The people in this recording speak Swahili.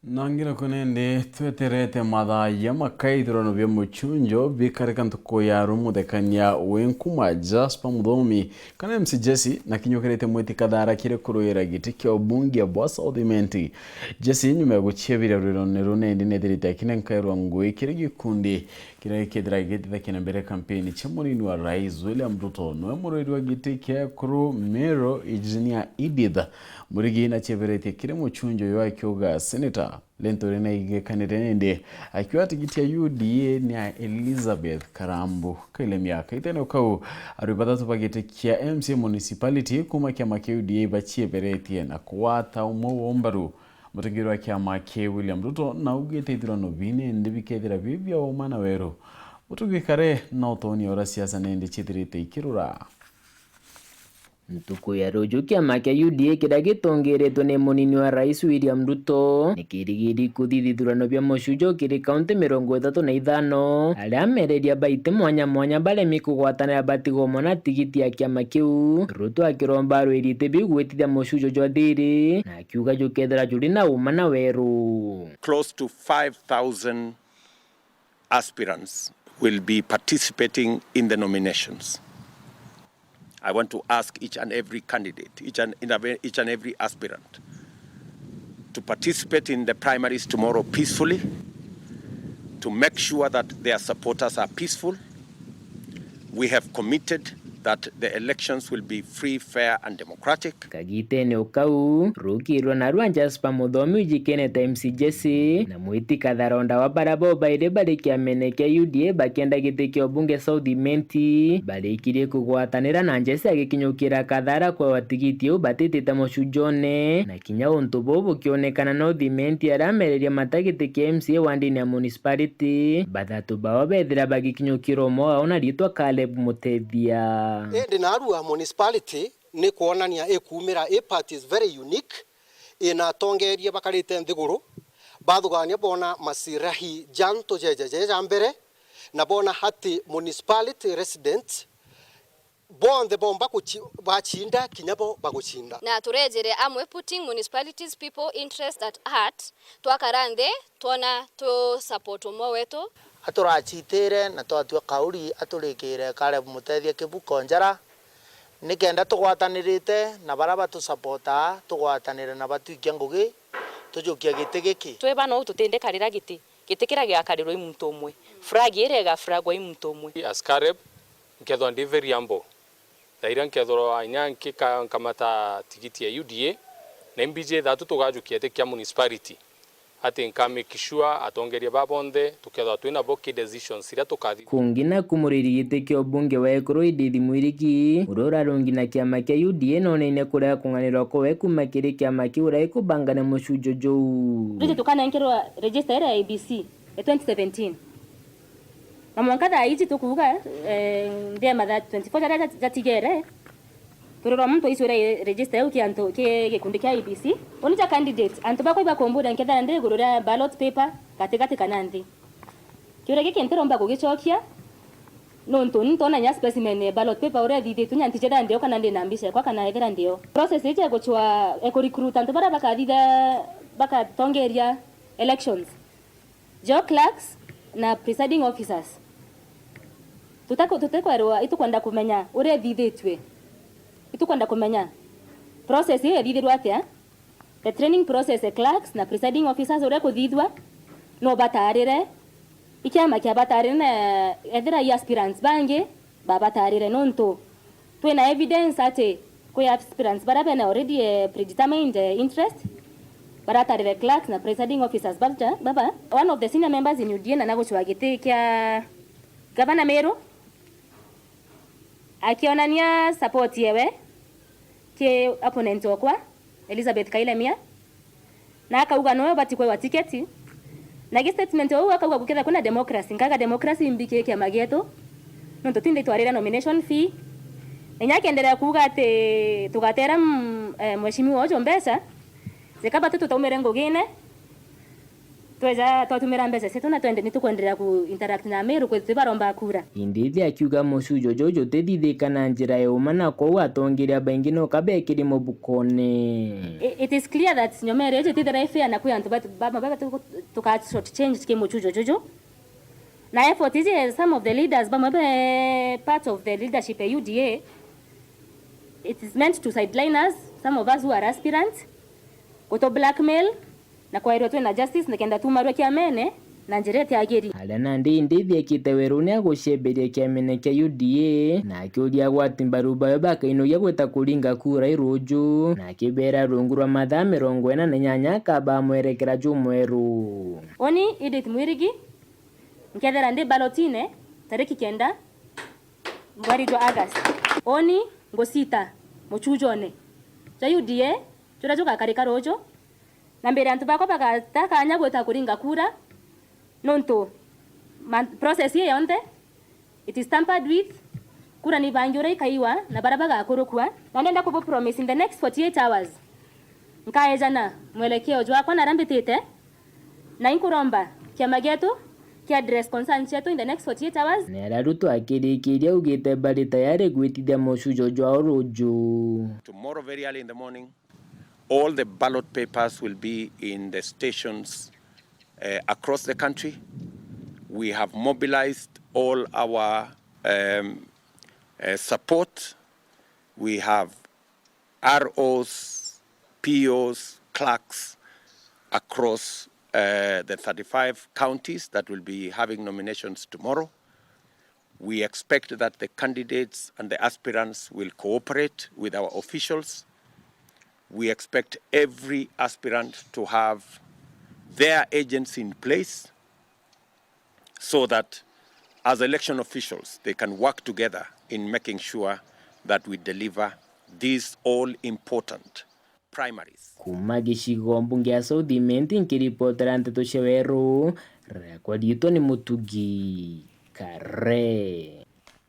Nangira kunende tweterete madha ya makaithirano bya muchunjo bikareka ntuko ya rumudekania wenkuma Jasper Muthomi kana MC Jessy na kinyokerete mwiti kathara kire kuruira giti kya ubunge bwa South IMENTI. Jessy nyuma ya guchiebira RWIRONE runendi nethirite kinenkairwa ngui kire gikundi kire kithira githitha kinambere kampeni cha munini wa Rais William Ruto no muriri wa giti kya kuru Mero Engineer Edith murigi na cheberete kire muchunjo yo kyoga Senator Lentore na igekanire nende akiwa tigiti ya UDA ni Elizabeth Karambu kile miaka itene ukau aribata tupagete kia MC municipality kuma kia make UDA bachie beretie na kuwata umbaru mutengirwa kia make William Ruto na ugete ithirano bine ndibikethira bibia umana wero mutugikare na utoni ora siasa nende chithirite ikirura. Ntuku ya rojo kia makia UDA kida gitongeretwo ni munini wa Rais William Ruto nikirigiri kuthithurano bya mucujo kiri kaunti 35 aria mereria baite mwanya baremi kugwatanira batigo na tigiti ya kiama kiu. Ruto akiromba rwirite bigwitithia mucujo jwathiri na akiuga jukethera juri na umana weru. Close to 5,000 aspirants will be participating in the nominations. I want to ask each and every candidate, each and every aspirant to participate in the primaries tomorrow peacefully, to make sure that their supporters are peaceful. We have committed that the elections will be free, fair and democratic. Kagite ne ukau rukirwa na rwa Jasper Muthomi jikene ta MC Jessy na MWITI KATHARA wa barabo baire barikia meneke UDA bakienda giti kya ubunge South IMENTI barikirie kugwatanira na Jessy agikinyukira KATHARA kwa watigiti ubatitite mucujone na kinya untu bobo kionekana North IMENTI aramereria matagiti kya MCA wandini ya municipality bathatu bao bethira bagikinyukira mo ona ritwa Caleb Mutethia. Ende na Arua municipality ni kuonania ekumira party is very unique ina tongeria bakarite nthiguru bathugania bona masirahi janto jeje jambere na bona hati municipality residents bonde bomba bachinda kinyabo baguchinda na turejere amwe putting municipalities people interest at heart twakarande tona to support mo wetu aturachitire na twatwa kauri aturikire Caleb Mutethia kibuko njara nikenda tugwatanirite na baraba tu supporta tugwatanire na batuikia ngugi tujukia giti giki tweba no tutindekarira giti kira giakarirwo imuntu umwe flag irega fragwa imuntu umwe as Caleb nkethwa ndi very humble thaira nkethwa ainyanki kamata tigiti ya UDA na mbije thatu tugajukia tekia municipality ati nkamikishua atongeria babonde tukethwa twina boki decisions ira tukathi kungina kumuriri gite ubunge wa ekoro Edith Mwirigi urora rungina kiama kia UDA none kuria kunganirwa kowe kumakiri kiama kia ura ikubangana mucujo jou rije tukana nkirwa register ya ABC 2017 na mwankatha hizi tukuvuga ndia matha 24 jatigere turora mtu isura register yuki anto ke gikundi kia ABC onija candidate anto bako iba kombuda nketha ndire gurura ballot paper katikati kanandi kiure gike nteromba gugicokia no ntona nya specimen ballot paper ore thithe tunya ntijeda ndio kana ndi nambisha kwa kana egera ndio process ije guchwa eko recruit anto bara baka tongeria elections jo clerks na presiding officers tutakwerwa itukwenda kumenya ure thithitwe itukwenda kumenya process hiyo thithirwa atia the training process clerks na presiding officers ure kuthithwa no batarire ikiama kia batarire na ethira aspirants bange babatarire nonto twina evidence ati kwa aspirants barabena already predetermined interest baratarire clerks na presiding officers baba one of the senior members in UDA na nagochwa giti kia Governor Meru akionania support yewe ke opponent wakwa Elizabeth Kailemia na akauga noyo batikwe wa tiketi na ge statement wao akauga guketha kuna democracy ngaga democracy mbike kia mageto no tutinde twarira nomination fee enya kendelea kuuga ate tugatera mheshimiwa ojo mbesa zekaba tutu taumere ngogine Tweza twatumira mbese setu na twende nitukuendelea ku interact na Meru kwetu baromba kura. Indithi akiuga mucujo jojo tethithika na njira yuma na kou atongiria baingi no kabekiri mubukone. It is clear that nyomere yetu tithira fair na kuya antu baba tuka short change ke mucujo jojo. Na effort is some of the leaders part of the leadership at UDA. It is meant to sideline us, some of us who are aspirants, kuto blackmail na kwa hilo na justice na kenda tumarwe kiamene na njirete ageri. Ala nandi indithi ekite werune agusheberia kiamene kia UDA na akiuria gwatimba rubayo bakaino ya gweta kuringa kura iruju na kibera rungu rwa mathaa 48 kaba mwerekera jumweru. Oni Edith Mwirigi nkethera ndi balotine tariki 9 mweri wa August. Oni ngosita muchujone ja UDA turajuka karika rojo na mbere antu bako bakataka nya gweta kuringa kura nonto process ye yonde it is tampered with kura ni banjore kaiwa na barabaga akorokwa na ndenda kubo promise in the next 48 hours nkaejana mwelekeo jwa kwa narambitite na inkuromba kiama getu ki address concern chetu in the next 48 hours. Nera ruto akirikiria ugite bari tayari gwitithia mucujo jwa uruju. Tomorrow very early in the morning, all the ballot papers will be in the stations across the country. We have mobilized all our support. We have ROs, POs, clerks across the 35 counties that will be having nominations tomorrow. We expect that the candidates and the aspirants will cooperate with our officials. We expect every aspirant to have their agents in place so that as election officials, they can work together in making sure that we deliver these all-important primaries. Kuma gicigo mbunge ya South Imenti nkiripotera Nteto Sheweru, rekodi yetu ni Mutugi Kare.